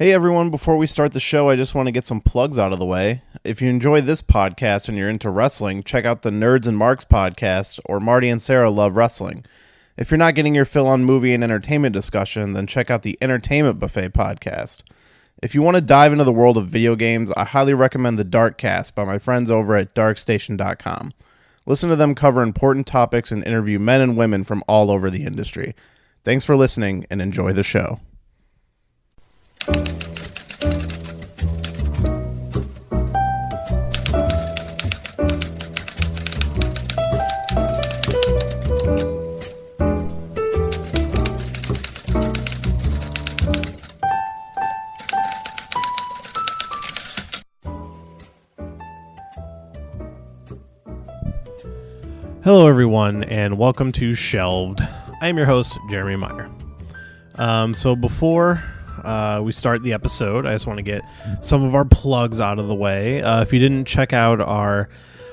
Hey everyone, before we start the show, I just want to get some plugs out of the way. If you enjoy this podcast and you're into wrestling, check out the Nerds and Marks podcast or Marty and Sarah Love Wrestling. If you're not getting your fill on movie and entertainment discussion, then check out the Entertainment Buffet podcast. If you want to dive into the world of video games, I highly recommend the Darkcast by my friends over at darkstation.com. Listen to them cover important topics and interview men and women from all over the industry. Thanks for listening and enjoy the show. Hello everyone and welcome to Shelved. I am your host, Jeremy Meyer. So before we start the episode, I just want to get some of our plugs out of the way. If you didn't check out our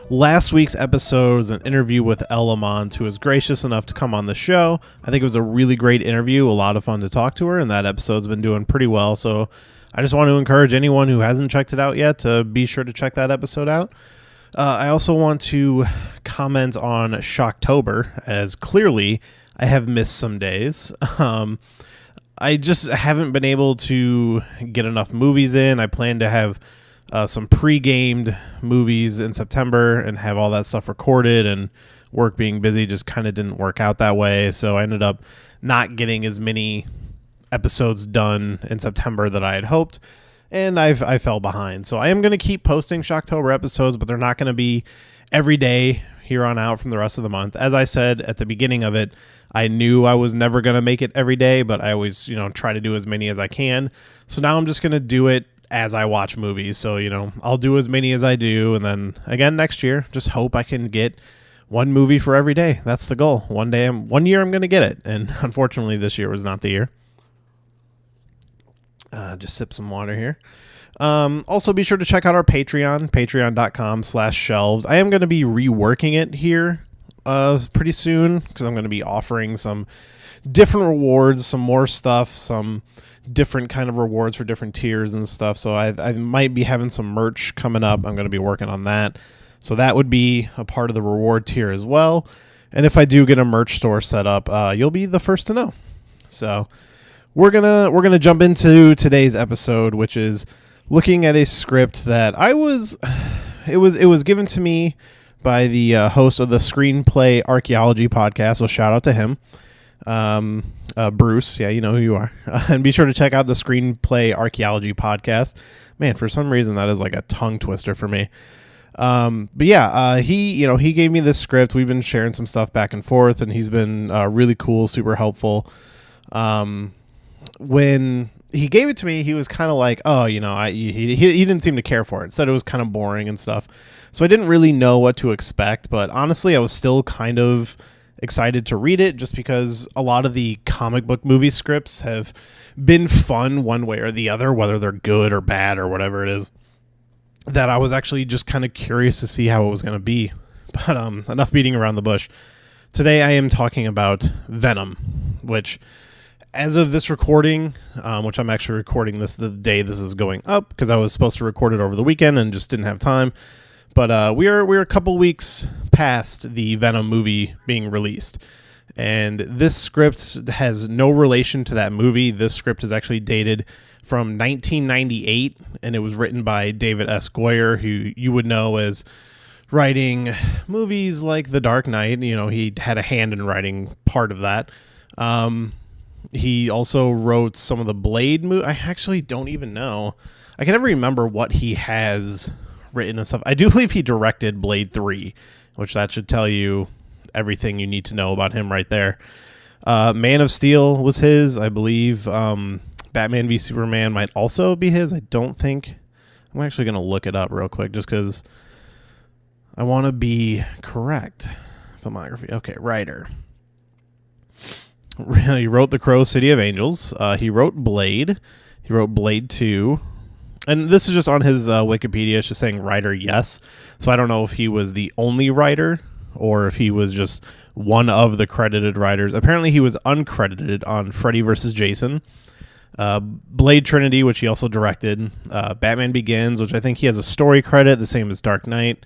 last week's episode, it was an interview with Elle Lamont, who was gracious enough to come on the show. I think it was a really great interview, a lot of fun to talk to her, and that episode's been doing pretty well. So I just want to encourage anyone who hasn't checked it out yet to be sure to check that episode out. I also want to comment on Shocktober, as clearly I have missed some days. I just haven't been able to get enough movies in. I plan to have some pre-gamed movies in September and have all that stuff recorded, and work being busy just kind of didn't work out that way. So I ended up not getting as many episodes done in September that I had hoped. And I fell behind. So I am going to keep posting Shocktober episodes, but they're not going to be every day here on out from the rest of the month. As I said at the beginning of it, I knew I was never going to make it every day, but I always, try to do as many as I can. So now I'm just going to do it as I watch movies. So, I'll do as many as I do. And then again, next year, just hope I can get one movie for every day. That's the goal. One year I'm going to get it. And unfortunately, this year was not the year. Just sip some water here. Also, be sure to check out our Patreon, patreon.com/shelved. I am going to be reworking it here pretty soon because I'm going to be offering some different rewards, some more stuff, some different kind of rewards for different tiers and stuff. So I might be having some merch coming up. I'm going to be working on that. So that would be a part of the reward tier as well. And if I do get a merch store set up, you'll be the first to know. So We're gonna jump into today's episode, which is looking at a script that it was given to me by the host of the Screenplay Archaeology podcast. So shout out to him, Bruce. Yeah, you know who you are. And be sure to check out the Screenplay Archaeology podcast. Man, for some reason that is like a tongue twister for me. But yeah, he gave me this script. We've been sharing some stuff back and forth, and he's been really cool, super helpful. When he gave it to me, he was kind of like, oh, he didn't seem to care for it. Said it was kind of boring and stuff. So I didn't really know what to expect, but honestly, I was still kind of excited to read it just because a lot of the comic book movie scripts have been fun one way or the other, whether they're good or bad or whatever it is, that I was actually just kind of curious to see how it was going to be. But enough beating around the bush. Today I am talking about Venom, which, as of this recording, which I'm actually recording this the day this is going up because I was supposed to record it over the weekend and just didn't have time. But we're a couple weeks past the Venom movie being released, and this script has no relation to that movie. This script is actually dated from 1998, and it was written by David S. Goyer, who you would know as writing movies like The Dark Knight. He had a hand in writing part of that. He also wrote some of the Blade movies. I actually don't even know. I can never remember what he has written and stuff. I do believe he directed Blade 3, which that should tell you everything you need to know about him right there. Man of Steel was his, I believe. Batman v Superman might also be his. I don't think. I'm actually going to look it up real quick just because I want to be correct. Filmography. Okay, writer. He wrote The Crow, City of Angels. He wrote Blade. He wrote Blade 2. And this is just on his Wikipedia. It's just saying writer, yes. So I don't know if he was the only writer or if he was just one of the credited writers. Apparently he was uncredited on Freddy vs. Jason. Blade Trinity, which he also directed. Batman Begins, which I think he has a story credit, the same as Dark Knight.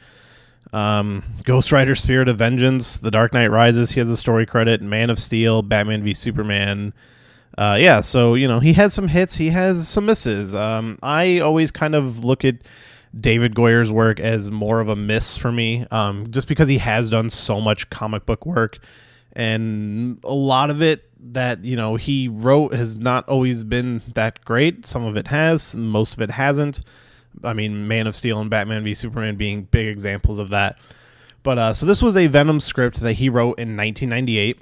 Ghost Rider Spirit of Vengeance, The Dark Knight Rises, he has a story credit. Man of Steel, Batman v Superman. So, he has some hits, he has some misses. I always kind of look at David Goyer's work as more of a miss for me, just because he has done so much comic book work, and a lot of it that he wrote has not always been that great. Some of it has, most of it hasn't. I mean, Man of Steel and Batman v Superman being big examples of that. But so this was a Venom script that he wrote in 1998.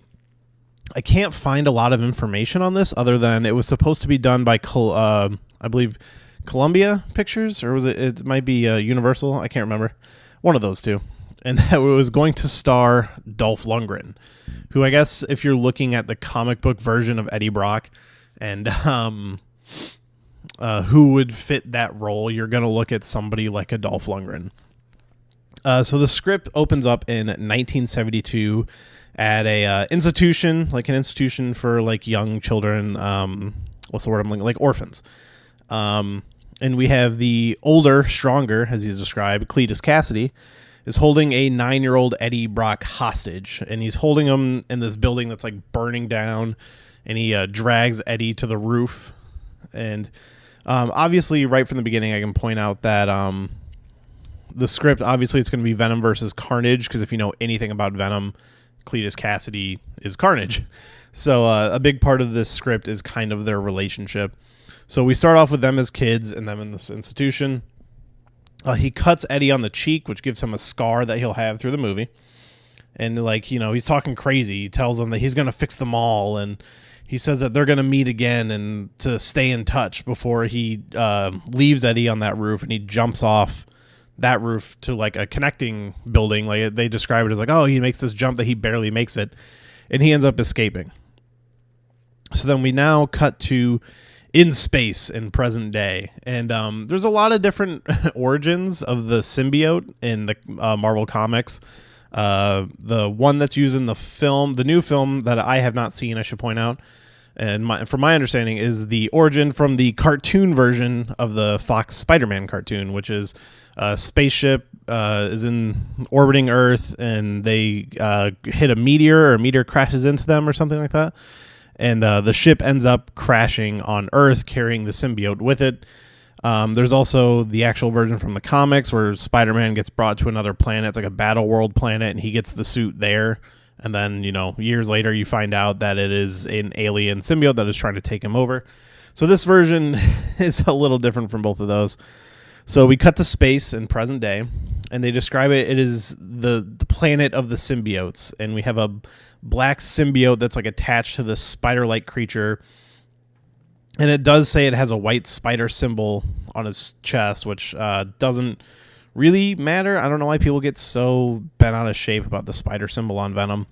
I can't find a lot of information on this other than it was supposed to be done by I believe Columbia Pictures, or was it might be Universal, I can't remember, one of those two, and that it was going to star Dolph Lundgren, who I guess if you're looking at the comic book version of Eddie Brock and who would fit that role, you're going to look at somebody like a Dolph Lundgren. So the script opens up in 1972 at a institution, like an institution for like young children, what's the word I'm looking, like orphans. And we have the older, stronger, as he's described, Cletus Cassidy, is holding a 9-year-old Eddie Brock hostage. And he's holding him in this building that's like burning down. And he drags Eddie to the roof. And obviously, right from the beginning, I can point out that the script, obviously, it's going to be Venom versus Carnage. Because if you know anything about Venom, Cletus Cassidy is Carnage. So a big part of this script is kind of their relationship. So we start off with them as kids and them in this institution. He cuts Eddie on the cheek, which gives him a scar that he'll have through the movie. And he's talking crazy. He tells them that he's going to fix them all. And he says that they're going to meet again and to stay in touch before he leaves Eddie on that roof. And he jumps off that roof to like a connecting building. Like they describe it as like, oh, he makes this jump that he barely makes it. And he ends up escaping. So then we now cut to in space in present day, and there's a lot of different origins of the symbiote in the Marvel comics. The one that's used in the new film that I have not seen, I should point out, and from my understanding, is the origin from the cartoon version of the Fox Spider-Man cartoon, which is a spaceship is in orbiting Earth, and they hit a meteor, or a meteor crashes into them or something like that. And the ship ends up crashing on Earth, carrying the symbiote with it. There's also the actual version from the comics where Spider-Man gets brought to another planet. It's like a battle world planet, and he gets the suit there. And then, years later, you find out that it is an alien symbiote that is trying to take him over. So this version is a little different from both of those. So we cut to space in present day, and they describe it is the planet of the symbiotes. And we have a black symbiote that's like attached to this spider-like creature, and it does say it has a white spider symbol on his chest, which doesn't really matter. I don't know why people get so bent out of shape about the spider symbol on Venom,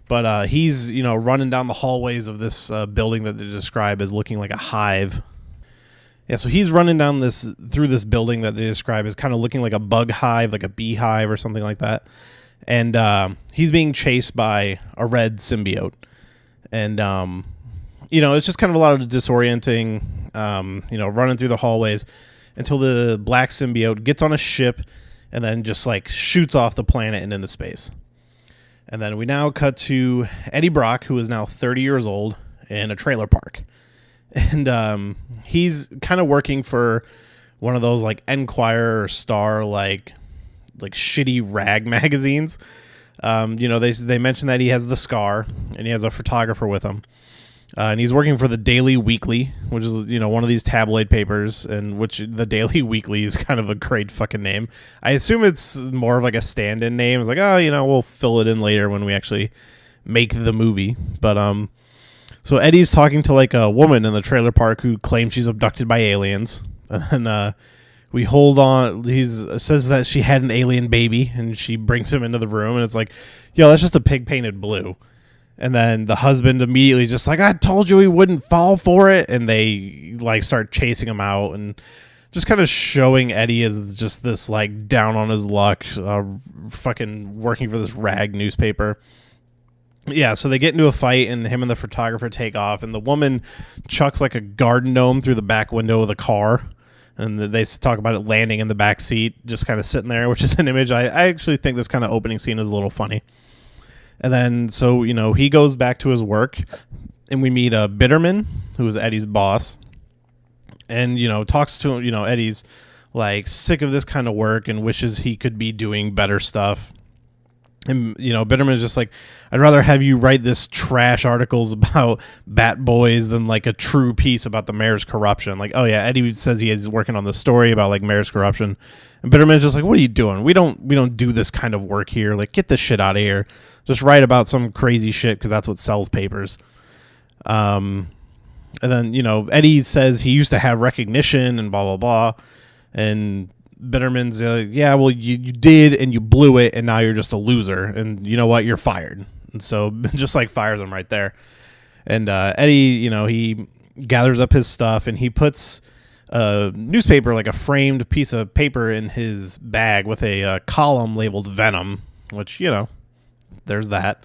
but he's running down the hallways of this building that they describe as looking like a hive. Yeah, so he's running down through this building that they describe as kind of looking like a bug hive, like a beehive or something like that. And he's being chased by a red symbiote. And, it's just kind of a lot of disorienting, running through the hallways until the black symbiote gets on a ship and then just like shoots off the planet and into space. And then we now cut to Eddie Brock, who is now 30 years old, in a trailer park. And he's kind of working for one of those like Enquirer or Star like shitty rag magazines. They mention that he has the scar and he has a photographer with him. And he's working for the Daily Weekly, which is, one of these tabloid papers, and which the Daily Weekly is kind of a great fucking name. I assume it's more of like a stand-in name. It's like, we'll fill it in later when we actually make the movie. But, so Eddie's talking to like a woman in the trailer park who claims she's abducted by aliens. And, we hold on. He says that she had an alien baby, and she brings him into the room, and it's like, yo, that's just a pig painted blue. And then the husband immediately just like, I told you he wouldn't fall for it. And they like start chasing him out and just kind of showing Eddie as just this like down on his luck, fucking working for this rag newspaper. Yeah, so they get into a fight, and him and the photographer take off, and the woman chucks like a garden gnome through the back window of the car, and they talk about it landing in the back seat, just kind of sitting there, which is an image. I actually think this kind of opening scene is a little funny. And then, so, he goes back to his work, and we meet Bitterman, who is Eddie's boss, and, talks to him. Eddie's like sick of this kind of work and wishes he could be doing better stuff. And, Bitterman is just like, I'd rather have you write this trash articles about Bat Boys than like a true piece about the mayor's corruption. Like, oh yeah, Eddie says he is working on the story about like mayor's corruption. And Bitterman is just like, what are you doing? We don't do this kind of work here. Like, get this shit out of here. Just write about some crazy shit because that's what sells papers. And then, Eddie says he used to have recognition and blah, blah, blah. And Bitterman's yeah, well, you did, and you blew it, and now you're just a loser, and you know what, you're fired. And so just like fires him right there. And Eddie, he gathers up his stuff, and he puts a newspaper, like a framed piece of paper, in his bag with a column labeled Venom, which, there's that,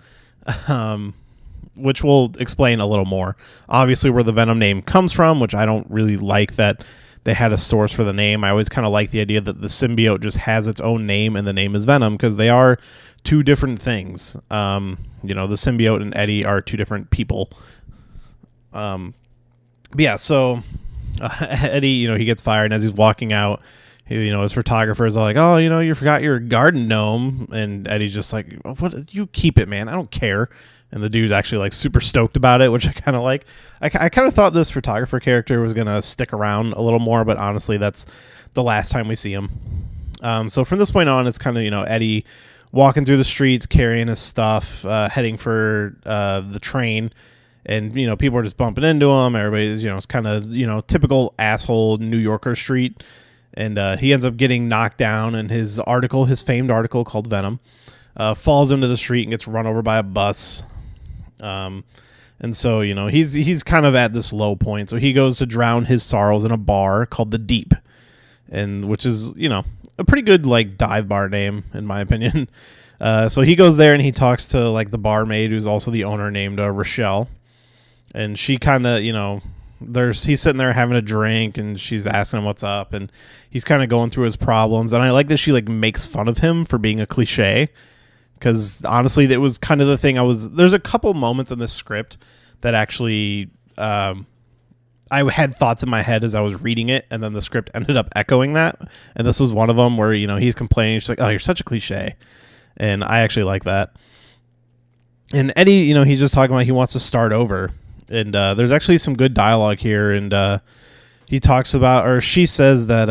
which we'll explain a little more. Obviously, where the Venom name comes from, which I don't really like that they had a source for the name. I always kind of like the idea that the symbiote just has its own name and the name is Venom, because they are two different things. The symbiote and Eddie are two different people. But yeah, so Eddie, he gets fired, and as he's walking out, his photographers are like, oh, you forgot your garden gnome, and Eddie's just like, what? You keep it, man. I don't care. And the dude's actually like super stoked about it, which I kind of like. I kind of thought this photographer character was going to stick around a little more, but honestly, that's the last time we see him. So from this point on, it's kind of, Eddie walking through the streets, carrying his stuff, heading for the train. And, people are just bumping into him. Everybody's, it's kind of, typical asshole New Yorker street. And he ends up getting knocked down, and his famed article called Venom, falls into the street and gets run over by a bus. And so, he's kind of at this low point. So he goes to drown his sorrows in a bar called The Deep, and which is, a pretty good like dive bar name in my opinion. So he goes there and he talks to like the barmaid, who's also the owner, named Rochelle. And she kind of, he's sitting there having a drink, and she's asking him what's up, and he's kind of going through his problems. And I like that she like makes fun of him for being a cliche. Because honestly, that was kind of the thing. There's a couple moments in this script that actually I had thoughts in my head as I was reading it, and then the script ended up echoing that. And this was one of them where, he's complaining. She's like, oh, you're such a cliche. And I actually like that. And Eddie, he's just talking about he wants to start over. And there's actually some good dialogue here. And he talks about, or she says that,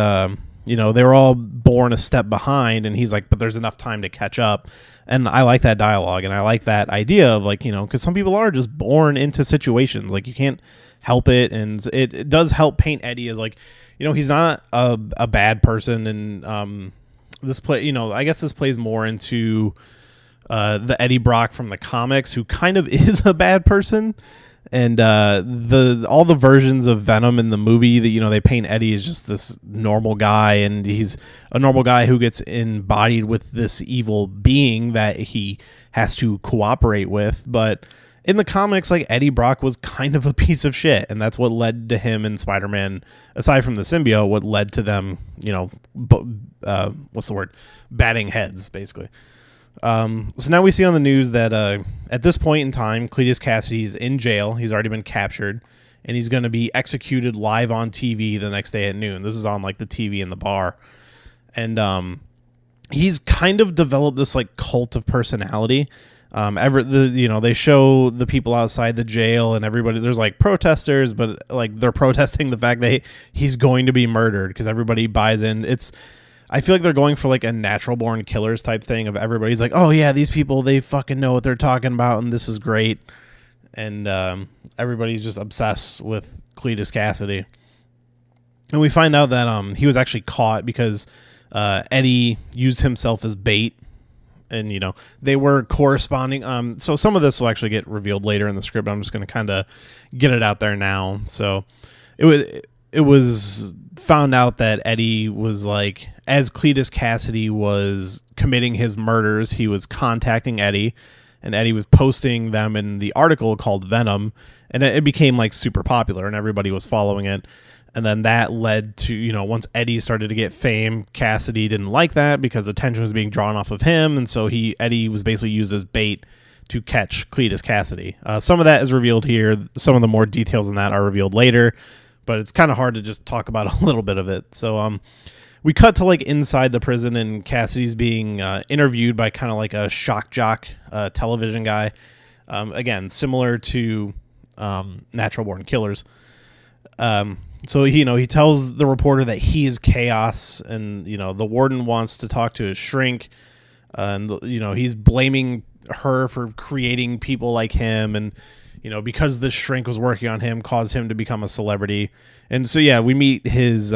they were all born a step behind. And he's like, but there's enough time to catch up. And I like that dialogue, and I like that idea of like, because some people are just born into situations, like you can't help it. And it does help paint Eddie as like, he's not a bad person. And this play, I guess this plays more into the Eddie Brock from the comics, who kind of is a bad person. And all the versions of Venom in the movie that, they paint Eddie as just this normal guy, and he's a normal guy who gets embodied with this evil being that he has to cooperate with. But in the comics, like, Eddie Brock was kind of a piece of shit, and that's what led to him and Spider-Man, aside from the symbiote, what led to them, what's the word? Batting heads, basically. So now we see on the news that at this point in time, Cletus Cassidy's in jail. He's already been captured, and he's going to be executed live on TV the next day at noon. This is on like the TV in the bar. And he's kind of developed this like cult of personality. They show the people outside the jail, and everybody, there's like protesters, but like they're protesting the fact that he's going to be murdered, because everybody buys in. I feel like they're going for like a natural born killers type thing of everybody's like, oh yeah, these people, they fucking know what they're talking about, and this is great. And everybody's just obsessed with Cletus Cassidy. And we find out that he was actually caught because Eddie used himself as bait. And, they were corresponding. So some of this will actually get revealed later in the script. I'm just going to kind of get it out there now. So it was found out that Eddie was like, as Cletus Cassidy was committing his murders, he was contacting Eddie and Eddie was posting them in the article called Venom, and it became like super popular and everybody was following it. And then that led to, you know, once Eddie started to get fame, Cassidy didn't like that because attention was being drawn off of him, and so Eddie was basically used as bait to catch Cletus Cassidy. Some of that is revealed here. Some of the more details in that are revealed later, but it's kind of hard to just talk about a little bit of it. So we cut to like inside the prison, and Cassidy's being interviewed by kind of like a shock jock television guy. Again, similar to Natural Born Killers. So he tells the reporter that he is chaos, and the warden wants to talk to his shrink, and he's blaming her for creating people like him, and because the shrink was working on him, caused him to become a celebrity. And so we meet his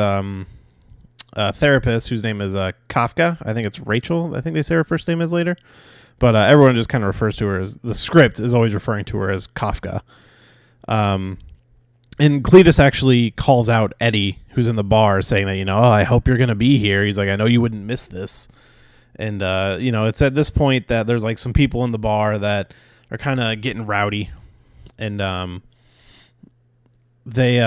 therapist, whose name is Kafka. I think it's Rachel. I think they say her first name is later, but everyone just kind of refers to her as, the script is always referring to her as Kafka. And Cletus actually calls out Eddie, who's in the bar, saying that, I hope you're going to be here. He's like, I know you wouldn't miss this. And, it's at this point that there's like some people in the bar that are kind of getting rowdy. And they,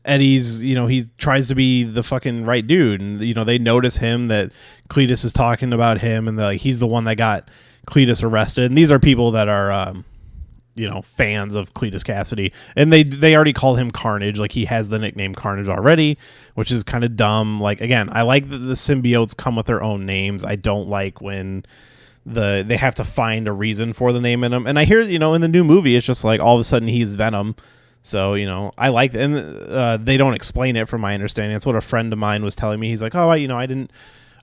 Eddie's, he tries to be the fucking right dude. And, they notice him, that Cletus is talking about him, and he's the one that got Cletus arrested. And these are people that are, fans of Cletus Cassidy, and they already call him Carnage. Like, he has the nickname Carnage already, which is kind of dumb. Like, again, I like that the symbiotes come with their own names. I don't like when they have to find a reason for the name in them. And I hear, in the new movie, it's just like all of a sudden he's Venom. So, I like, and they don't explain it from my understanding. That's what a friend of mine was telling me. He's like, I didn't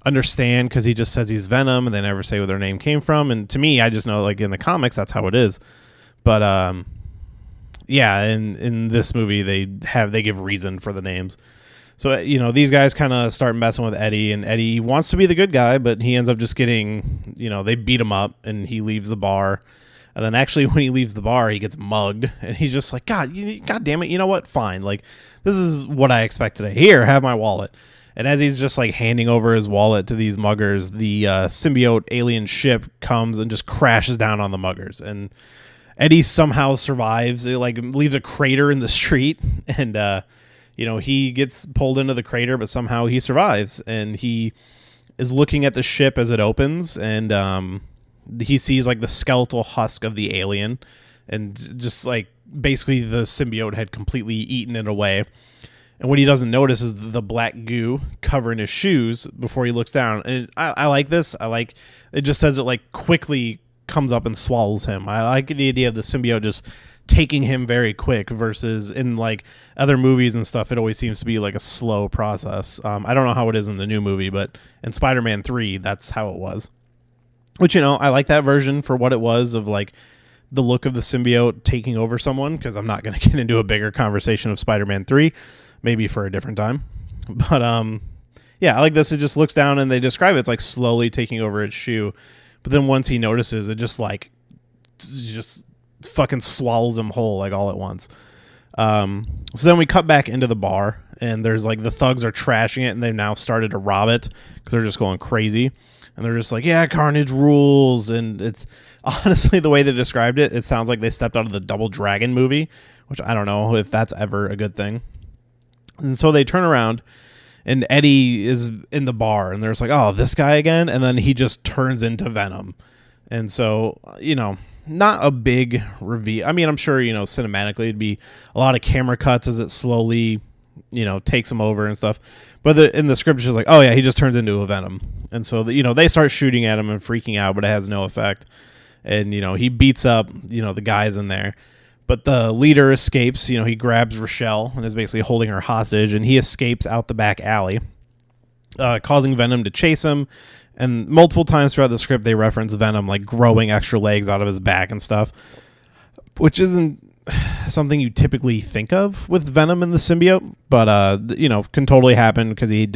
understand because he just says he's Venom, and they never say where their name came from. And to me, I just know, like, in the comics, that's how it is. But in this movie they give reason for the names. So these guys kind of start messing with Eddie, and Eddie wants to be the good guy, but he ends up just getting, they beat him up, and he leaves the bar. And then actually when he leaves the bar, he gets mugged, and he's just like, God damn it, you know what? Fine. Like, this is what I expected. Here, have my wallet. And as he's just like handing over his wallet to these muggers, the symbiote alien ship comes and just crashes down on the muggers. And Eddie somehow survives. It like leaves a crater in the street, and he gets pulled into the crater, but somehow he survives. And he is looking at the ship as it opens, and he sees like the skeletal husk of the alien, and just like basically the symbiote had completely eaten it away. And what he doesn't notice is the black goo covering his shoes before he looks down. And I like this. I like it. Just says it like quickly comes up and swallows him. I like the idea of the symbiote just taking him very quick, versus in like other movies and stuff, it always seems to be like a slow process. I don't know how it is in the new movie, but in Spider-Man 3, that's how it was. Which, I like that version for what it was, of like the look of the symbiote taking over someone, because I'm not going to get into a bigger conversation of Spider-Man 3, maybe for a different time. But I like this. It just looks down, and they describe it, it's like slowly taking over its shoe. But then once he notices, it just fucking swallows him whole, like all at once. So then we cut back into the bar, and there's like the thugs are trashing it, and they've now started to rob it because they're just going crazy. And they're just like, yeah, Carnage rules. And it's honestly, the way they described it, it sounds like they stepped out of the Double Dragon movie, which I don't know if that's ever a good thing. And so they turn around, and Eddie is in the bar, and there's like, oh, this guy again? And then he just turns into Venom. And so, not a big reveal. I mean, I'm sure, cinematically it'd be a lot of camera cuts as it slowly, takes him over and stuff. But in the script, it's just like, oh yeah, he just turns into a Venom. And so, they start shooting at him and freaking out, but it has no effect. And, he beats up, the guys in there. But the leader escapes. He grabs Rochelle and is basically holding her hostage, and he escapes out the back alley, causing Venom to chase him. And multiple times throughout the script, they reference Venom like growing extra legs out of his back and stuff, which isn't something you typically think of with Venom and the symbiote, but can totally happen because he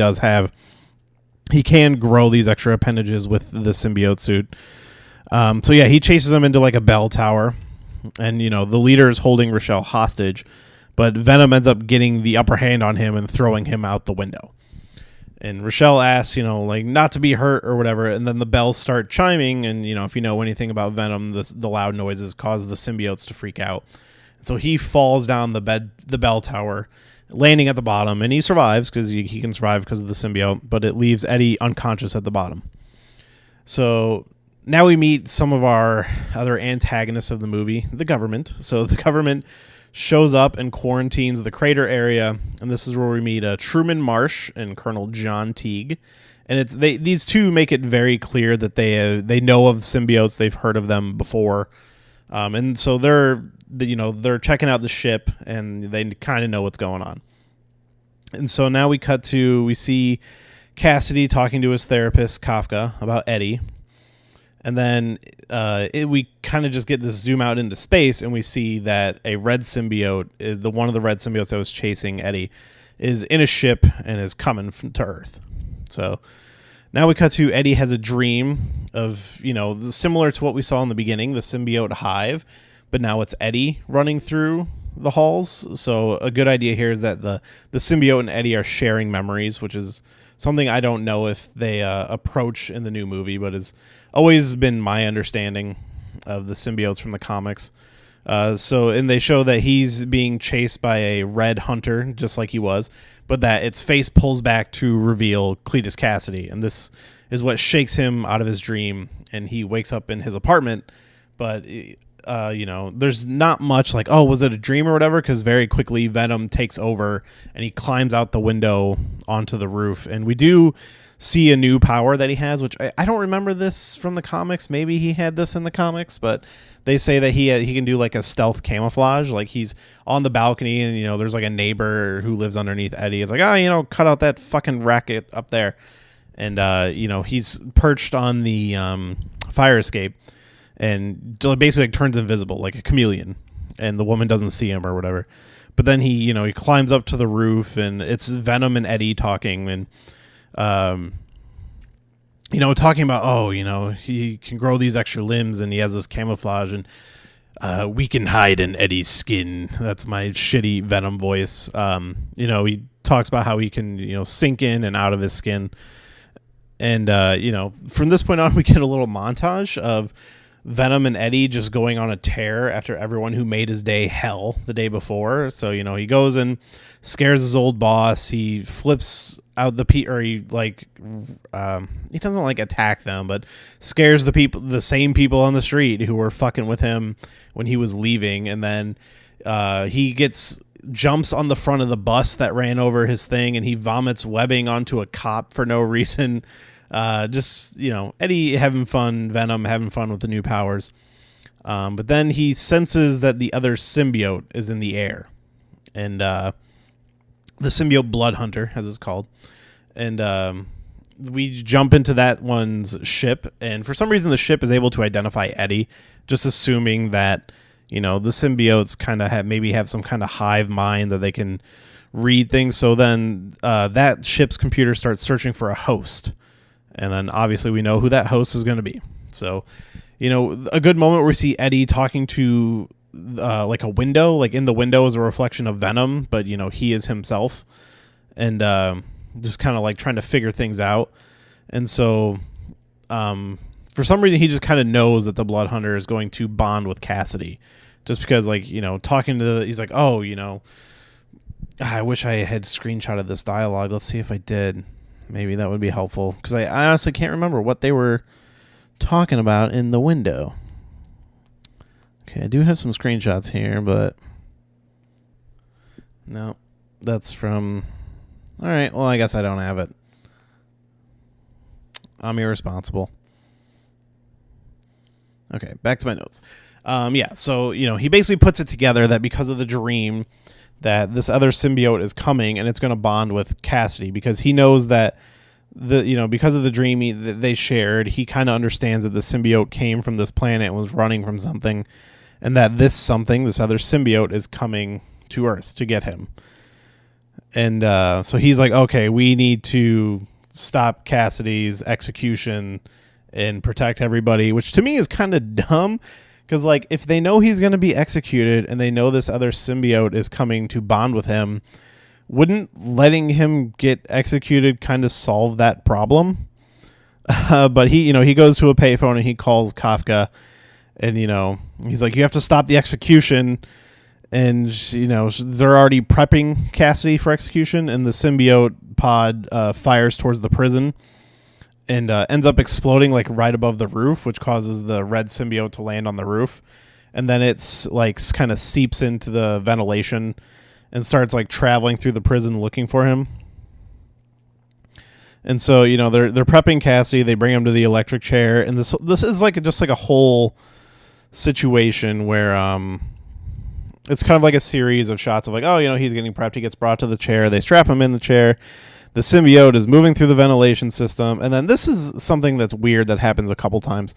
can grow these extra appendages with the symbiote suit. He chases him into like a bell tower. And, the leader is holding Rochelle hostage, but Venom ends up getting the upper hand on him and throwing him out the window. And Rochelle asks, like not to be hurt or whatever. And then the bells start chiming. And, if you know anything about Venom, the loud noises cause the symbiotes to freak out. And so he falls down the bell tower, landing at the bottom. And he survives because he can survive because of the symbiote. But it leaves Eddie unconscious at the bottom. So now we meet some of our other antagonists of the movie, the government. So the government shows up and quarantines the crater area, and this is where we meet Truman Marsh and Colonel John Teague. And these two make it very clear that they know of symbiotes, they've heard of them before, and so they're checking out the ship, and they kind of know what's going on. And so now we see Cassidy talking to his therapist Kafka about Eddie. And then we kind of just get this zoom out into space, and we see that a red symbiote, one of the red symbiotes that was chasing Eddie, is in a ship and is coming to Earth. So now we cut to Eddie has a dream of, similar to what we saw in the beginning, the symbiote hive, but now it's Eddie running through the halls. So a good idea here is that the symbiote and Eddie are sharing memories, which is something I don't know if they approach in the new movie, but has always been my understanding of the symbiotes from the comics. And they show that he's being chased by a red hunter, just like he was, but that its face pulls back to reveal Cletus Cassidy. And this is what shakes him out of his dream, and he wakes up in his apartment. But, there's not much like, oh, was it a dream or whatever? Because very quickly Venom takes over, and he climbs out the window onto the roof. And we do see a new power that he has, which I don't remember this from the comics. Maybe he had this in the comics, but they say that he can do like a stealth camouflage. Like he's on the balcony, and there's like a neighbor who lives underneath Eddie. It's like, cut out that fucking racket up there. And he's perched on the fire escape, and basically turns invisible like a chameleon, and the woman doesn't see him or whatever. But then he climbs up to the roof, and it's Venom and Eddie talking, and talking about, he can grow these extra limbs, and he has this camouflage, and we can hide in Eddie's skin. That's my shitty Venom voice. He talks about how he can, sink in and out of his skin. And, from this point on, we get a little montage of Venom and Eddie just going on a tear after everyone who made his day hell the day before. So, he goes and scares his old boss. He flips out he doesn't attack them, but scares the same people on the street who were fucking with him when he was leaving. And then he jumps on the front of the bus that ran over his thing, and he vomits webbing onto a cop for no reason. Eddie having fun, Venom having fun with the new powers. But then he senses that the other symbiote is in the air. And the symbiote Blood Hunter, as it's called. And we jump into that one's ship. And for some reason, the ship is able to identify Eddie, just assuming that, the symbiotes kind of have some kind of hive mind that they can read things. So then that ship's computer starts searching for a host. And then obviously we know who that host is going to be. So, a good moment where we see Eddie talking to a window, like in the window is a reflection of Venom, but he is himself, and just kind of trying to figure things out. And so for some reason he just kind of knows that the Blood Hunter is going to bond with Cassidy, just because talking to he's like, oh, I wish I had screenshotted this dialogue. Let's see if I did. Maybe that would be helpful, because I honestly can't remember what they were talking about in the window. Okay, I do have some screenshots here, but no, that's from... All right, well, I guess I don't have it. I'm irresponsible. Okay, back to my notes. So, he basically puts it together that because of the dream that this other symbiote is coming, and it's going to bond with Cassidy, because he knows that because of the dream that they shared, he kind of understands that the symbiote came from this planet and was running from something, and that this other symbiote is coming to Earth to get him. And so he's like, okay, we need to stop Cassidy's execution and protect everybody, which to me is kind of dumb. Because, if they know he's going to be executed and they know this other symbiote is coming to bond with him, wouldn't letting him get executed kind of solve that problem? But he goes to a payphone and he calls Kafka, and he's like, you have to stop the execution. And they're already prepping Cassidy for execution, and the symbiote pod fires towards the prison and ends up exploding like right above the roof, which causes the red symbiote to land on the roof. And then it's like kind of seeps into the ventilation and starts like traveling through the prison looking for him. And so they're prepping Cassidy. They bring him to the electric chair, and this is like just like a whole situation where it's kind of like a series of shots of like, he's getting prepped. He gets brought to the chair. They strap him in the chair. The symbiote is moving through the ventilation system, and then this is something that's weird that happens a couple times.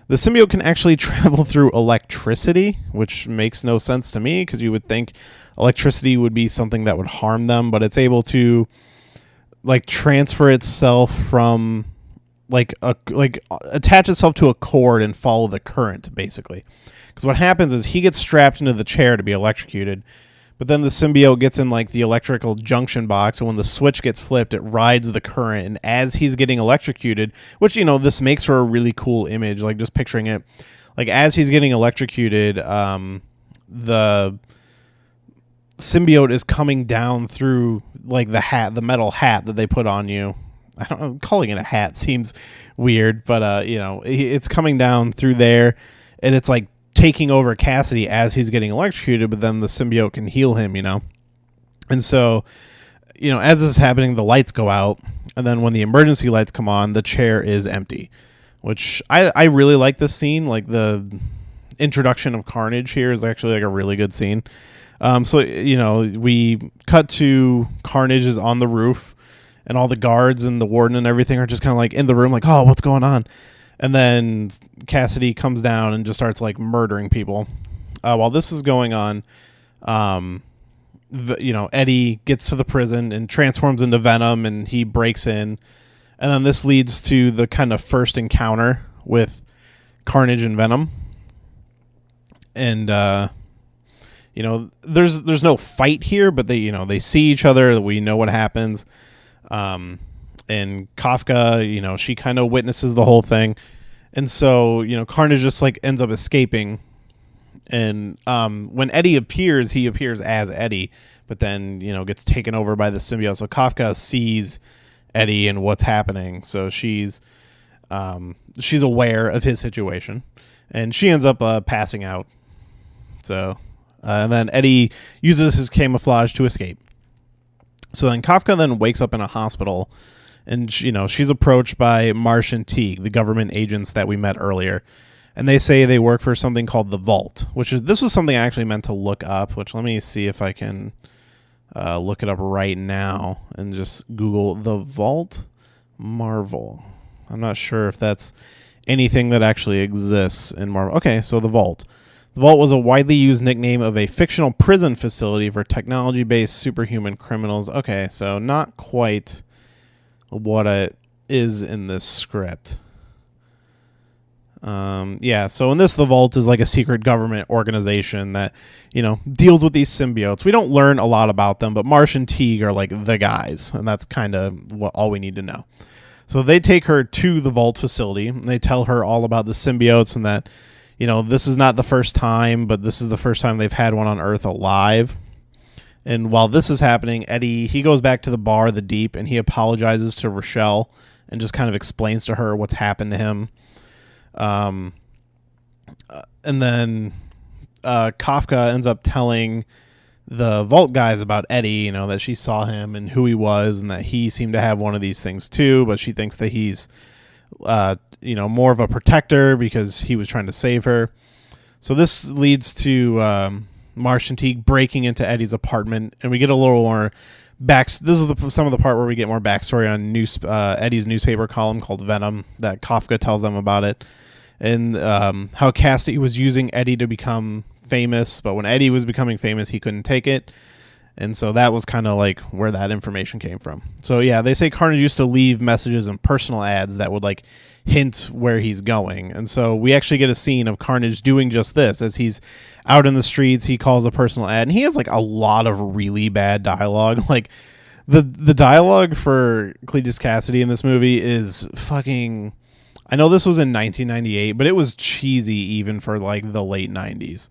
The symbiote can actually travel through electricity, which makes no sense to me because you would think electricity would be something that would harm them, but it's able to like transfer itself from attach itself to a cord and follow the current, basically. Because what happens is he gets strapped into the chair to be electrocuted, but then the symbiote gets in like the electrical junction box, and when the switch gets flipped, it rides the current, and as he's getting electrocuted, which this makes for a really cool image, like just picturing it, like as he's getting electrocuted, the symbiote is coming down through like the metal hat that they put on you. I don't know, calling it a hat seems weird, but it's coming down through there, and it's like taking over Cassidy as he's getting electrocuted, but then the symbiote can heal him, And so, as this is happening, the lights go out, and then when the emergency lights come on, the chair is empty, which I really like this scene. Like the introduction of Carnage here is actually like a really good scene. So we cut to Carnage is on the roof, and all the guards and the warden and everything are just kind of like in the room, like, oh, what's going on? And then Cassidy comes down and just starts like murdering people. While this is going on, Eddie gets to the prison and transforms into Venom, and he breaks in. And then this leads to the kind of first encounter with Carnage and Venom. And there's no fight here, but they see each other. We know what happens. And Kafka, she kind of witnesses the whole thing. And so, Carnage just like ends up escaping. And when Eddie appears, he appears as Eddie, but then, gets taken over by the symbiote. So Kafka sees Eddie and what's happening. So she's aware of his situation, and she ends up passing out. So, and then Eddie uses his camouflage to escape. So then Kafka then wakes up in a hospital, and she's approached by Marsh and Teague, the government agents that we met earlier, and they say they work for something called the Vault, this was something I actually meant to look up, which let me see if I can look it up right now and just Google the Vault Marvel. I'm not sure if that's anything that actually exists in Marvel. Okay, so the Vault. The Vault was a widely used nickname of a fictional prison facility for technology-based superhuman criminals. Okay, so not quite what it is in this script. So in this, the Vault is like a secret government organization that, deals with these symbiotes. We don't learn a lot about them, but Marsh and Teague are like the guys, and that's kind of all we need to know. So they take her to the Vault facility, and they tell her all about the symbiotes and that, this is not the first time, but this is the first time they've had one on Earth alive. And while this is happening, Eddie, he goes back to the bar, the Deep, and he apologizes to Rochelle and just kind of explains to her what's happened to him. And then Kafka ends up telling the Vault guys about Eddie, that she saw him and who he was, and that he seemed to have one of these things too, but she thinks that he's more of a protector because he was trying to save her. So this leads to Marsh and Teague breaking into Eddie's apartment, and we get a little more this is some of the part where we get more backstory on Eddie's newspaper column called Venom that Kafka tells them about it, and how Cassidy was using Eddie to become famous, but when Eddie was becoming famous, he couldn't take it. And so that was kind of like where that information came from. So yeah, they say Carnage used to leave messages and personal ads that would like hint where he's going. And so we actually get a scene of Carnage doing just this. As he's out in the streets, he calls a personal ad, and he has like a lot of really bad dialogue. Like the dialogue for Cletus Cassidy in this movie is fucking... I know this was in 1998, but it was cheesy even for like the late 90s.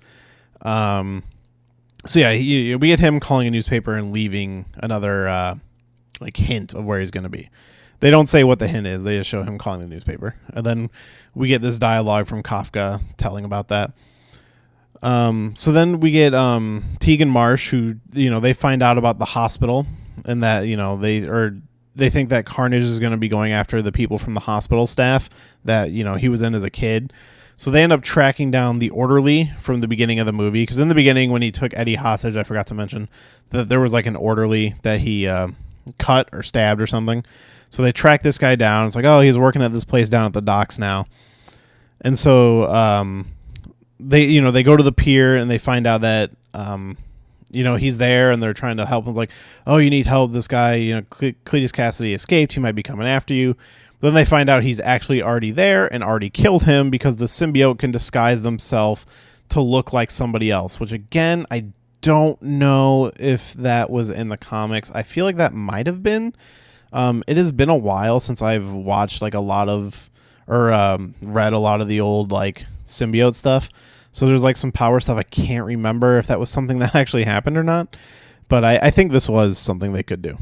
So yeah, we get him calling a newspaper and leaving another like hint of where he's going to be. They don't say what the hint is. They just show him calling the newspaper. And then we get this dialogue from Kafka telling about that. So then we get Teague and Marsh, who, they find out about the hospital, and that, they think that Carnage is going to be going after the people from the hospital staff that, he was in as a kid. So they end up tracking down the orderly from the beginning of the movie. Because in the beginning, when he took Eddie hostage, I forgot to mention that there was like an orderly that he cut or stabbed or something. So they track this guy down. It's like, oh, he's working at this place down at the docks now. And so they go to the pier and they find out that he's there, and they're trying to help him. It's like, oh, you need help. This guy, Cletus Cassidy escaped. He might be coming after you. Then they find out he's actually already there and already killed him, because the symbiote can disguise themselves to look like somebody else, which again, I don't know if that was in the comics. I feel like that might have been. It has been a while since I've watched like a lot of, or read a lot of the old like symbiote stuff. So there's like some power stuff. I can't remember if that was something that actually happened or not, but I think this was something they could do.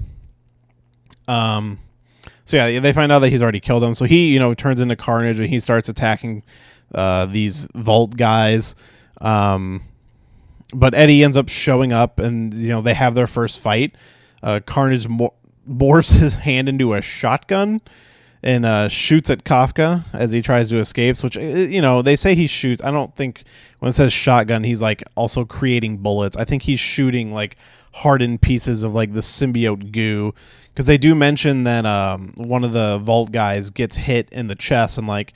So yeah, they find out that he's already killed him. So he, turns into Carnage, and he starts attacking these Vault guys. But Eddie ends up showing up, and they have their first fight. Carnage bores his hand into a shotgun and shoots at Kafka as he tries to escape. Which, they say he shoots. I don't think when it says shotgun, he's like also creating bullets. I think he's shooting like hardened pieces of like the symbiote goo, because they do mention that one of the Vault guys gets hit in the chest, and like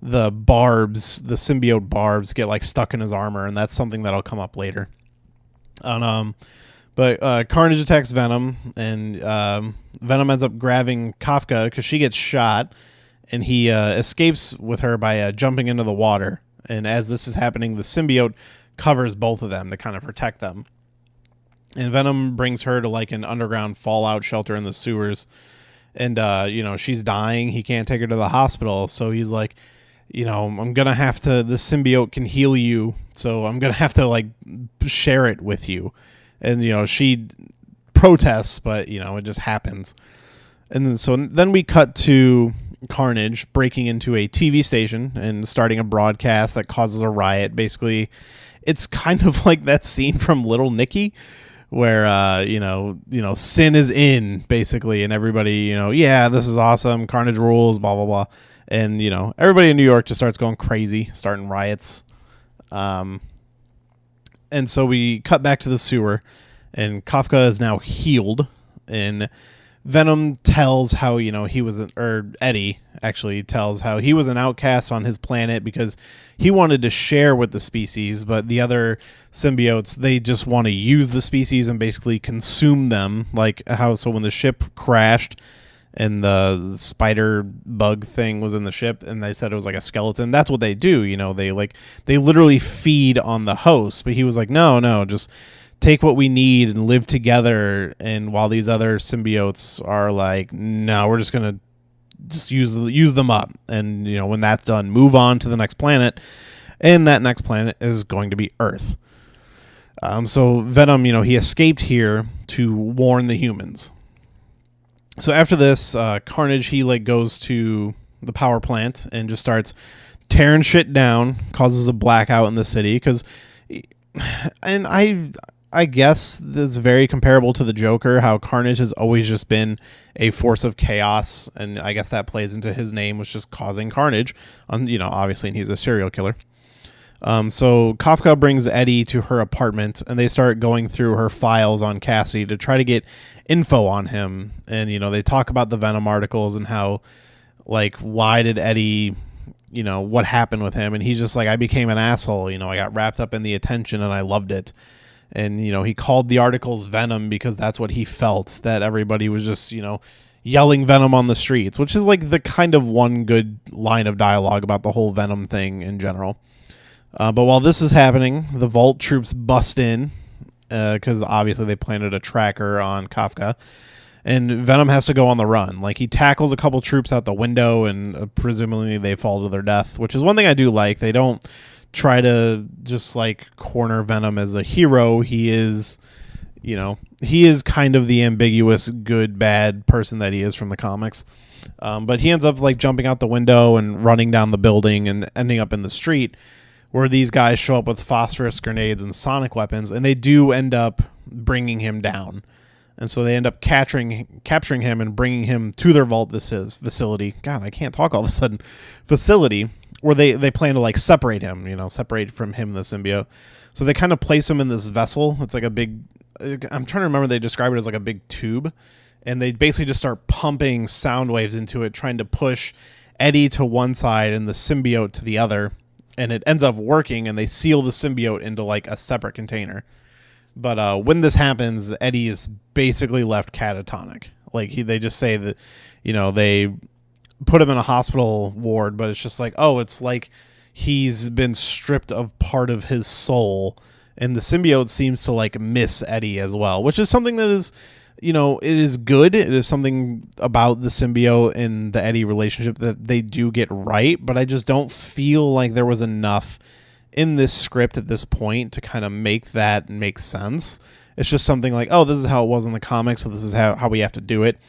the symbiote barbs get like stuck in his armor, and that's something that'll come up later. But Carnage attacks Venom, and Venom ends up grabbing Kafka because she gets shot, and he escapes with her by jumping into the water. And as this is happening, the symbiote covers both of them to kind of protect them. And Venom brings her to like an underground fallout shelter in the sewers. And, she's dying. He can't take her to the hospital. So he's like, I'm going to have to, this symbiote can heal you. So I'm going to have to like share it with you. And, she protests, but, it just happens. And then we cut to Carnage breaking into a TV station and starting a broadcast that causes a riot. Basically, it's kind of like that scene from Little Nicky, where sin is in, basically, and everybody, yeah, this is awesome, Carnage rules, blah blah blah, and everybody in New York just starts going crazy, starting riots. And so we cut back to the sewer, and Kafka is now healed, and Venom tells how, he was, Eddie actually tells how he was an outcast on his planet because he wanted to share with the species, but the other symbiotes, they just want to use the species and basically consume them. Like how, so when the ship crashed and the spider bug thing was in the ship and they said it was like a skeleton, that's what they do. They literally feed on the host, but he was like, no, just take what we need and live together. And while these other symbiotes are like, no, we're just going to just use them up. And, when that's done, move on to the next planet. And that next planet is going to be Earth. So Venom, he escaped here to warn the humans. So after this, Carnage, he like goes to the power plant and just starts tearing shit down, causes a blackout in the city. And I guess that's very comparable to the Joker, how Carnage has always just been a force of chaos, and I guess that plays into his name, which is causing carnage, obviously, and he's a serial killer. So Kafka brings Eddie to her apartment, and they start going through her files on Cassidy to try to get info on him, and, they talk about the Venom articles and how, like, why did Eddie, what happened with him, and he's just like, I became an asshole, I got wrapped up in the attention, and I loved it. And, he called the articles Venom because that's what he felt, that everybody was just, yelling Venom on the streets, which is like the kind of one good line of dialogue about the whole Venom thing in general. But while this is happening, the Vault troops bust in because obviously they planted a tracker on Kafka. And Venom has to go on the run. Like, he tackles a couple troops out the window, and presumably they fall to their death, which is one thing I do like. They don't try to just, like, corner Venom as a hero. He is, he is kind of the ambiguous good, bad person that he is from the comics. But he ends up, like, jumping out the window and running down the building and ending up in the street, where these guys show up with phosphorus grenades and sonic weapons, and they do end up bringing him down. And so they end up capturing him and bringing him to their vault facility. God, I can't talk all of a sudden. Facility where they plan to, like, separate him, separate from him the symbiote. So they kind of place him in this vessel. It's like a big, I'm trying to remember, they describe it as like a big tube. And they basically just start pumping sound waves into it, trying to push Eddie to one side and the symbiote to the other. And it ends up working, and they seal the symbiote into, like, a separate container. But when this happens, Eddie is basically left catatonic. Like, they just say that, they put him in a hospital ward, but it's just like, oh, it's like he's been stripped of part of his soul. And the symbiote seems to, like, miss Eddie as well, which is something that is, it is good. It is something about the symbiote and the Eddie relationship that they do get right, but I just don't feel like there was enough in this script at this point to kind of make that make sense. It's just something like, oh, this is how it was in the comics, so this is how we have to do it.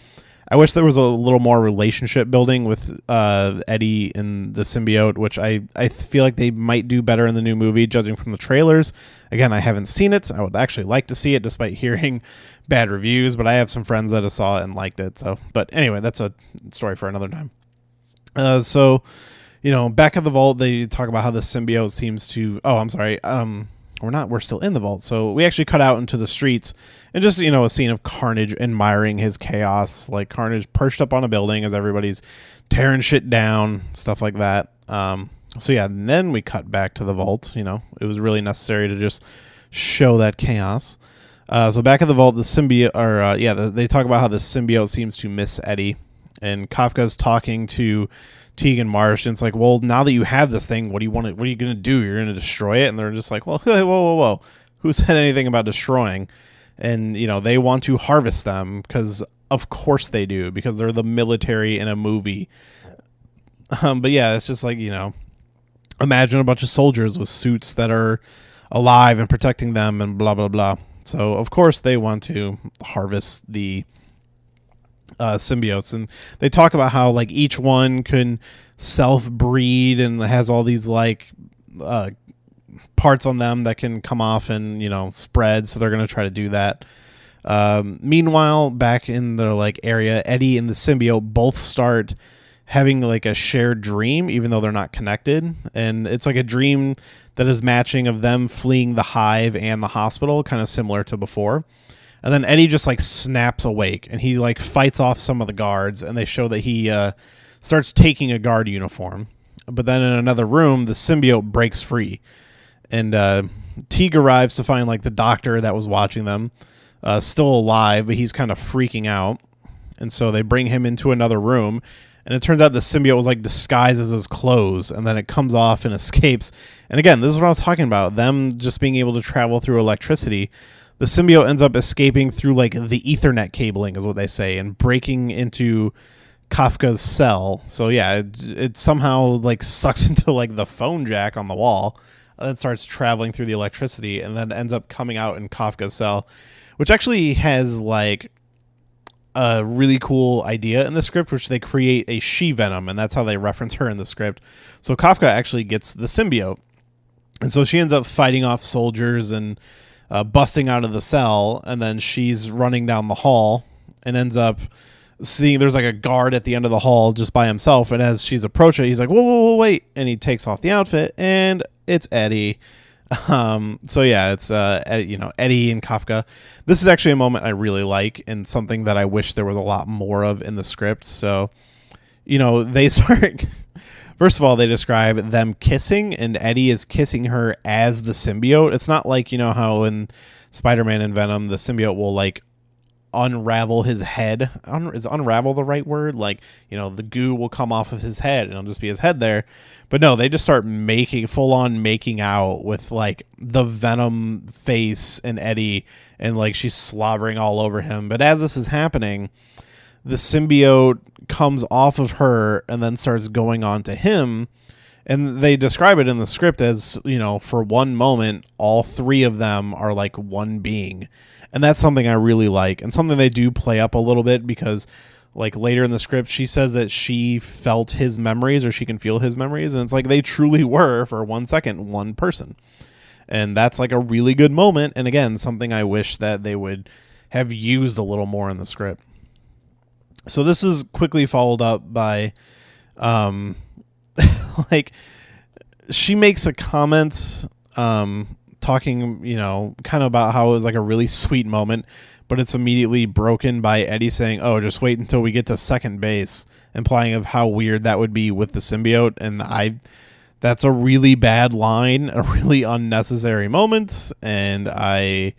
I wish there was a little more relationship building with Eddie and the symbiote, which I feel like they might do better in the new movie, judging from the trailers. Again, I haven't seen it. I would actually like to see it, despite hearing bad reviews, but I have some friends that have saw it and liked it. So, but anyway, that's a story for another time. Back at the vault, they talk about how the symbiote seems to... Oh, I'm sorry. We're still in the vault. So we actually cut out into the streets and just, a scene of Carnage admiring his chaos. Like, Carnage perched up on a building as everybody's tearing shit down, stuff like that. So yeah, and then we cut back to the vault. It was really necessary to just show that chaos. So back at the vault, the symbiote... they talk about how the symbiote seems to miss Eddie. And Kafka's talking to Tegan Marsh, and it's like, well, now that you have this thing, what are you going to do? You're going to destroy it? And they're just like, well, whoa. Who said anything about destroying? And, they want to harvest them because, of course they do, because they're the military in a movie. But yeah, it's just like, imagine a bunch of soldiers with suits that are alive and protecting them and blah, blah, blah. So, of course, they want to harvest the symbiotes, and they talk about how, like, each one can self-breed and has all these, like, parts on them that can come off and spread, so they're going to try to do that. Meanwhile, back in the, like, area, Eddie and the symbiote both start having, like, a shared dream, even though they're not connected, and it's like a dream that is matching of them fleeing the hive and the hospital, kind of similar to before. And then Eddie just, like, snaps awake, and he, like, fights off some of the guards, and they show that he starts taking a guard uniform. But then in another room, the symbiote breaks free, and Teague arrives to find, like, the doctor that was watching them still alive, but he's kind of freaking out. And so they bring him into another room, and it turns out the symbiote was, like, disguised as his clothes, and then it comes off and escapes. And again, this is what I was talking about, them just being able to travel through electricity. The symbiote ends up escaping through, like, the Ethernet cabling, is what they say, and breaking into Kafka's cell. So yeah, it somehow, like, sucks into, like, the phone jack on the wall, and then starts traveling through the electricity, and then ends up coming out in Kafka's cell, which actually has, like, a really cool idea in the script, which they create a she-Venom, and that's how they reference her in the script. So Kafka actually gets the symbiote, and so she ends up fighting off soldiers and busting out of the cell, and then she's running down the hall and ends up seeing there's, like, a guard at the end of the hall just by himself, and as she's approaching, he's like, whoa, wait, and he takes off the outfit, and it's Eddie. So yeah, it's Eddie and Kafka. This is actually a moment I really like, and something that I wish there was a lot more of in the script. So they start first of all, they describe them kissing, and Eddie is kissing her as the symbiote. It's not like, you know, how in Spider-Man and Venom, the symbiote will like unravel his head. Is unravel the right word? Like, you know, the goo will come off of his head and it'll just be his head there. But no, they just start full on making out with like the Venom face and Eddie, and like she's slobbering all over him. But as this is happening, the symbiote comes off of her and then starts going on to him. And they describe it in the script as, you know, for one moment, all three of them are like one being. And that's something I really like, and something they do play up a little bit, because like later in the script, she says that she felt his memories, or she can feel his memories. And it's like they truly were, for 1 second, one person. And that's like a really good moment. And again, something I wish that they would have used a little more in the script. So this is quickly followed up by, like, she makes a comment, talking, you know, kind of about how it was like a really sweet moment, but it's immediately broken by Eddie saying, "Oh, just wait until we get to second base," implying of how weird that would be with the symbiote. And that's a really bad line, a really unnecessary moment, and I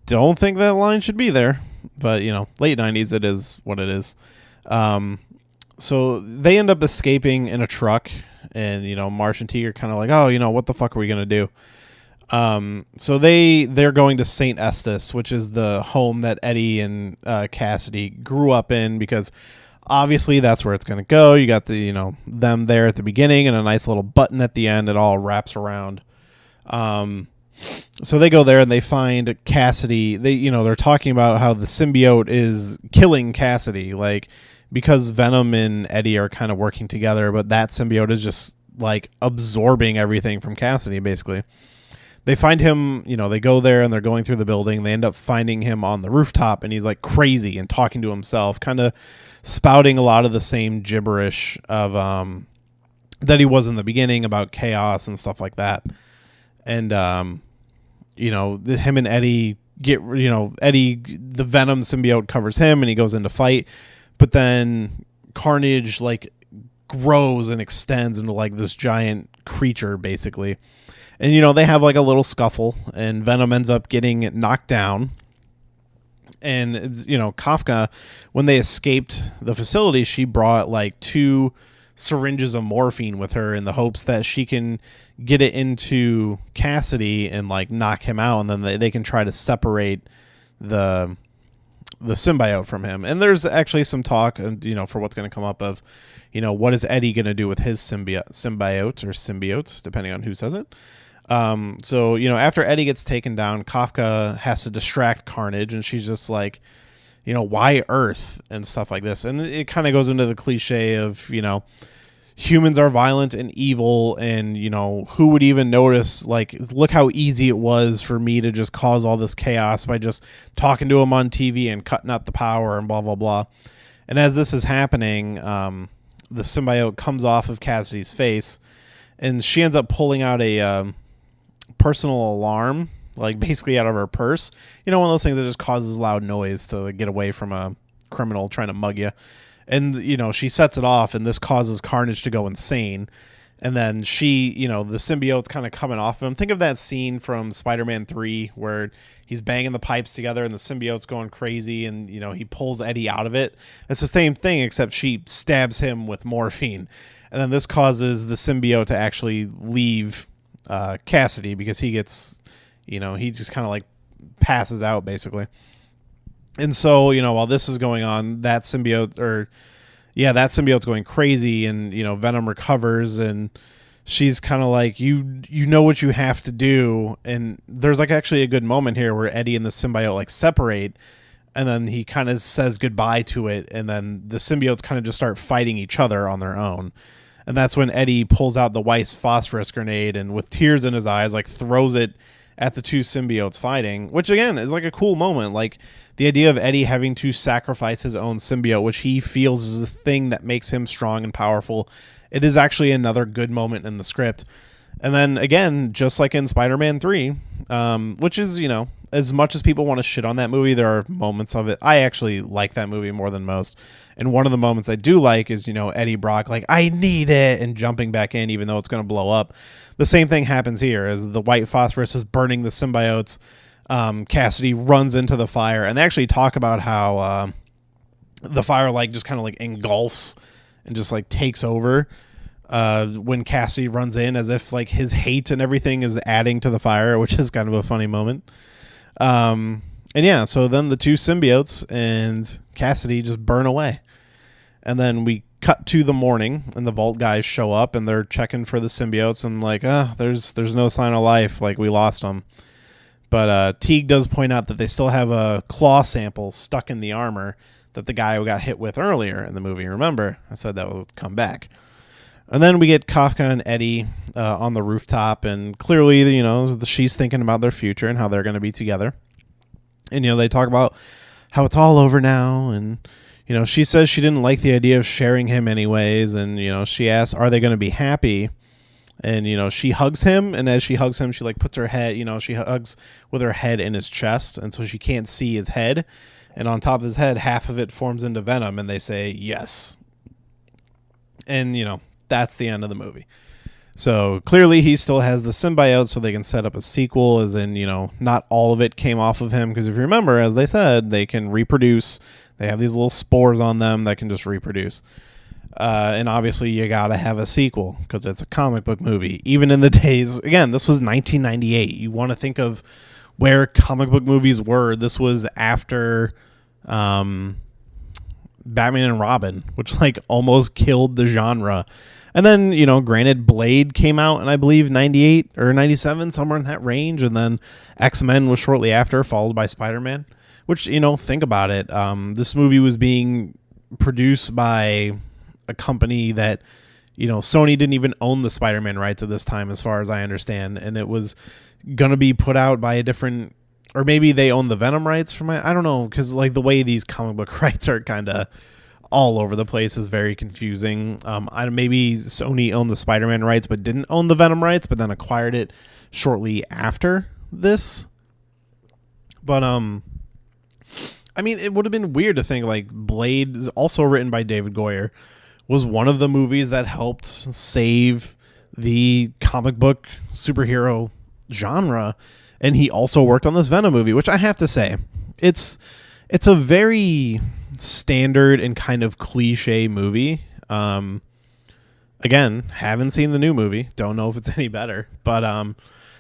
don't think that line should be there. But, you know, late 90s, it is what it is. So they end up escaping in a truck, and, you know, Marsh and T are kind of like, oh, you know, what the fuck are we going to do? So they're going to St. Estes, which is the home that Eddie and Cassidy grew up in, because obviously that's where it's going to go. You got the, you know, them there at the beginning and a nice little button at the end. It all wraps around. So they go there and they find Cassidy. They're talking about how the symbiote is killing Cassidy, like, because Venom and Eddie are kind of working together, but that symbiote is just like absorbing everything from Cassidy, basically. They find him, you know, they go there and they're going through the building. They end up finding him on the rooftop, and he's like crazy and talking to himself, kind of spouting a lot of the same gibberish of that he was in the beginning about chaos and stuff like that. And him and Eddie Eddie, the Venom symbiote covers him and he goes into fight, but then Carnage like grows and extends into like this giant creature, basically. And, you know, they have like a little scuffle, and Venom ends up getting knocked down. And, you know, Kafka, when they escaped the facility, she brought like 2 syringes of morphine with her in the hopes that she can get it into Cassidy and like knock him out. And then they can try to separate the symbiote from him. And there's actually some talk, you know, for what's going to come up of, you know, what is Eddie going to do with his symbiote or symbiotes, depending on who says it. So, you know, after Eddie gets taken down, Kafka has to distract Carnage, and she's just like, you know, why Earth and stuff like this. And it kind of goes into the cliche of, you know, humans are violent and evil, and, you know, who would even notice, like, look how easy it was for me to just cause all this chaos by just talking to him on TV and cutting out the power and blah, blah, blah. And as this is happening, the symbiote comes off of Cassidy's face, and she ends up pulling out a personal alarm, like basically out of her purse. You know, one of those things that just causes loud noise to get away from a criminal trying to mug you. And, you know, she sets it off, and this causes Carnage to go insane. And then she, you know, the symbiote's kind of coming off of him. Think of that scene from Spider-Man 3 where he's banging the pipes together and the symbiote's going crazy, and, you know, he pulls Eddie out of it. It's the same thing, except she stabs him with morphine. And then this causes the symbiote to actually leave Cassidy, because he gets, you know, he just kind of like passes out, basically. And so, you know, while this is going on, that symbiote's going crazy, and, you know, Venom recovers, and she's kind of like, you know what you have to do. And there's like actually a good moment here where Eddie and the symbiote like separate, and then he kind of says goodbye to it, and then the symbiotes kind of just start fighting each other on their own. And that's when Eddie pulls out the Weiss phosphorus grenade, and with tears in his eyes, like throws it at the 2 symbiotes fighting, which again is like a cool moment. Like the idea of Eddie having to sacrifice his own symbiote, which he feels is the thing that makes him strong and powerful. It is actually another good moment in the script. And then again, just like in Spider-Man 3, which is, as much as people want to shit on that movie, there are moments of it. I actually like that movie more than most. And one of the moments I do like is, Eddie Brock, like, I need it, and jumping back in, even though it's going to blow up. The same thing happens here as the white phosphorus is burning the symbiotes. Cassidy runs into the fire, and they actually talk about how the fire, like, just kind of like engulfs and just like takes over when Cassidy runs in, as if like his hate and everything is adding to the fire, which is kind of a funny moment. And yeah, so then the two symbiotes and Cassidy just burn away. And then we cut to the morning, and the Vault guys show up, and they're checking for the symbiotes, and like, there's no sign of life, like we lost them. But Teague does point out that they still have a claw sample stuck in the armor that the guy who got hit with earlier in the movie. Remember, I said that will come back. And then we get Kafka and Eddie on the rooftop, and clearly, she's thinking about their future and how they're going to be together. And, they talk about how it's all over now, and, she says she didn't like the idea of sharing him anyways, and, she asks, are they going to be happy? And, she hugs him, and as she hugs him, she, like, puts her head, she hugs with her head in his chest, and so she can't see his head. And on top of his head, half of it forms into Venom, and they say, yes. And, that's the end of the movie. So clearly he still has the symbiote, so they can set up a sequel, as in, not all of it came off of him. Because if you remember, as they said, they can reproduce. They have these little spores on them that can just reproduce. And obviously you got to have a sequel because it's a comic book movie. Even in the days, again, this was 1998. You want to think of where comic book movies were. This was after Batman and Robin, which like almost killed the genre. And then, granted, Blade came out in, I believe, 98 or 97, somewhere in that range. And then X-Men was shortly after, followed by Spider-Man. Which, think about it. This movie was being produced by a company that, Sony didn't even own the Spider-Man rights at this time, as far as I understand. And it was going to be put out by a different... Or maybe they own the Venom rights from I don't know, because like the way these comic book rights are kind of all over the place is very confusing. Maybe Sony owned the Spider-Man rights but didn't own the Venom rights, but then acquired it shortly after this. But it would have been weird to think like Blade, also written by David Goyer, was one of the movies that helped save the comic book superhero genre. And he also worked on this Venom movie, which I have to say, it's a very standard and kind of cliche movie. Again, haven't seen the new movie. Don't know if it's any better. But,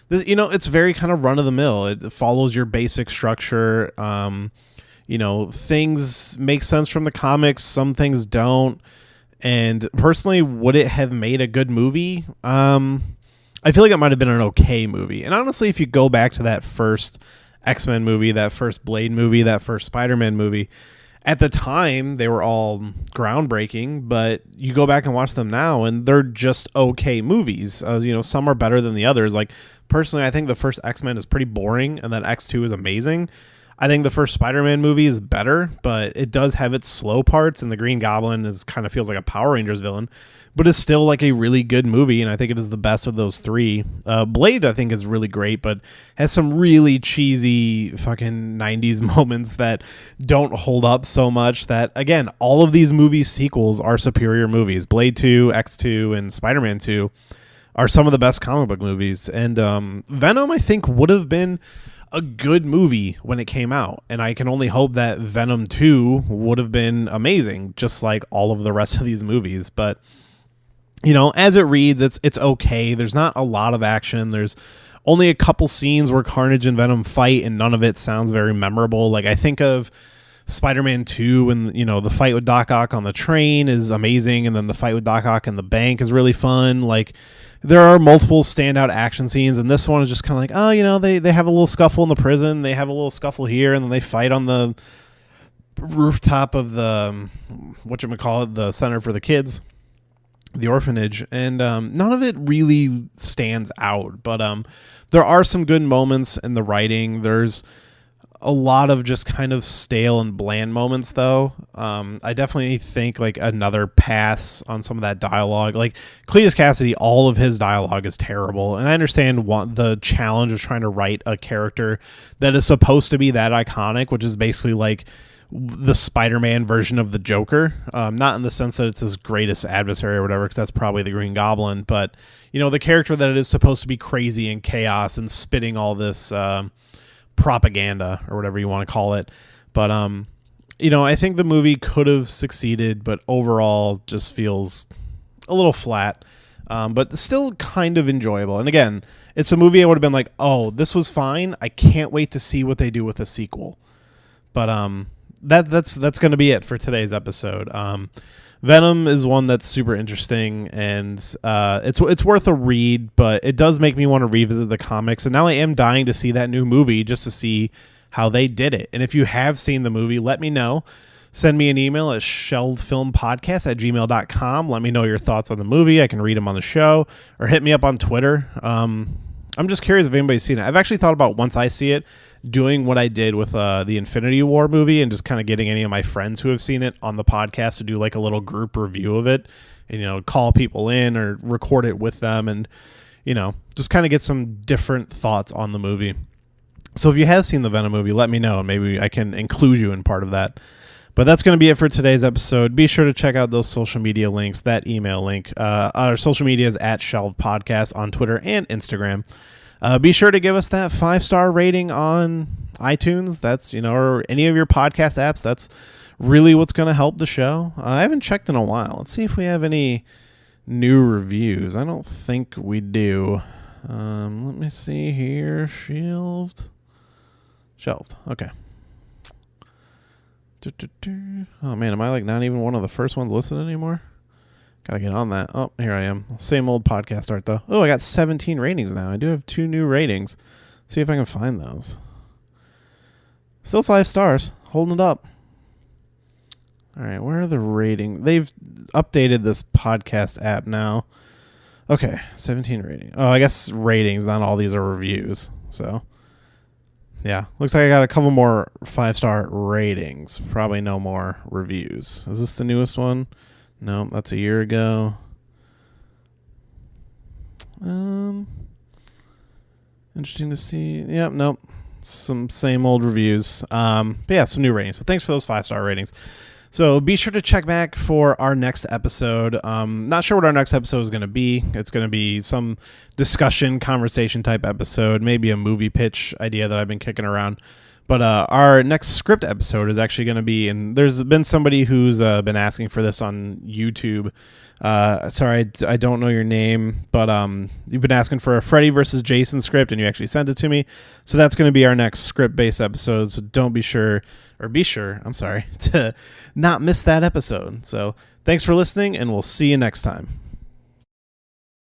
it's very kind of run-of-the-mill. It follows your basic structure. Things make sense from the comics. Some things don't. And personally, would it have made a good movie? I feel like it might have been an okay movie. And honestly, if you go back to that first X-Men movie, that first Blade movie, that first Spider-Man movie, at the time, they were all groundbreaking, but you go back and watch them now, and they're just okay movies. Some are better than the others. Like, personally, I think the first X-Men is pretty boring, and then X2 is amazing. I think the first Spider-Man movie is better, but it does have its slow parts, and the Green Goblin kind of feels like a Power Rangers villain, but it's still like a really good movie, and I think it is the best of those three. Blade, I think, is really great, but has some really cheesy fucking 90s moments that don't hold up so much that, again, all of these movie sequels are superior movies. Blade 2, X2, and Spider-Man 2 are some of the best comic book movies, and Venom, I think, would have been a good movie when it came out, and I can only hope that Venom 2 would have been amazing, just like all of the rest of these movies. But as it reads, it's okay. There's not a lot of action. There's only a couple scenes where Carnage and Venom fight, and none of it sounds very memorable. Like, I think of Spider-Man 2, and the fight with Doc Ock on the train is amazing, and then the fight with Doc Ock in the bank is really fun. Like, there are multiple standout action scenes, and this one is just kind of like, they have a little scuffle in the prison, they have a little scuffle here, and then they fight on the rooftop of the the center for the kids, the orphanage, and none of it really stands out. But there are some good moments in the writing. There's a lot of just kind of stale and bland moments, though. I definitely think like another pass on some of that dialogue. Like Cletus Cassidy, all of his dialogue is terrible, and I understand the challenge of trying to write a character that is supposed to be that iconic, which is basically like the Spider-Man version of the Joker. Not in the sense that it's his greatest adversary or whatever, because that's probably the Green Goblin, but the character that it is supposed to be crazy and chaos and spitting all this propaganda or whatever you want to call it. But I think the movie could have succeeded, but overall just feels a little flat, but still kind of enjoyable. And again, it's a movie I would have been like, oh, this was fine, I can't wait to see what they do with a sequel. But that's going to be it for today's episode. Venom is one that's super interesting, and it's worth a read, but it does make me want to revisit the comics. And now I am dying to see that new movie just to see how they did it. And if you have seen the movie, let me know. Send me an email at shelvedfilmpodcast@gmail.com. Let me know your thoughts on the movie. I can read them on the show, or hit me up on Twitter. I'm just curious if anybody's seen it. I've actually thought about, once I see it, doing what I did with the Infinity War movie and just kind of getting any of my friends who have seen it on the podcast to do like a little group review of it, and call people in or record it with them, and just kind of get some different thoughts on the movie. So if you have seen the Venom movie, let me know, and maybe I can include you in part of that. But that's going to be it for today's episode. Be sure to check out those social media links, that email link. Our social media is at Shelved Podcast on Twitter and Instagram. Be sure to give us that 5-star rating on iTunes. That's, or any of your podcast apps. That's really what's going to help the show. I haven't checked in a while. Let's see if we have any new reviews. I don't think we do. Let me see here. Shelved. Okay. Oh man, am I like not even one of the first ones listed anymore? Gotta get on that. Oh, here I am. Same old podcast art though. Oh, I got 17 ratings now. I do have 2 new ratings. Let's see if I can find those. Still 5 stars. Holding it up. All right, where are the ratings? They've updated this podcast app now. Okay, 17 ratings. Oh, I guess ratings. Not all these are reviews. So yeah, looks like I got a couple more 5-star ratings. Probably no more reviews. Is this the newest one? No, that's a year ago. Interesting to see. Yep, nope. Some same old reviews. But yeah, some new ratings. So thanks for those 5-star ratings. So be sure to check back for our next episode. Not sure what our next episode is going to be. It's going to be some discussion, conversation type episode, maybe a movie pitch idea that I've been kicking around. But our next script episode is actually going to be, and there's been somebody who's been asking for this on YouTube. Sorry, I don't know your name, but you've been asking for a Freddy versus Jason script, and you actually sent it to me. So that's going to be our next script-based episode. So be sure, to not miss that episode. So thanks for listening, and we'll see you next time.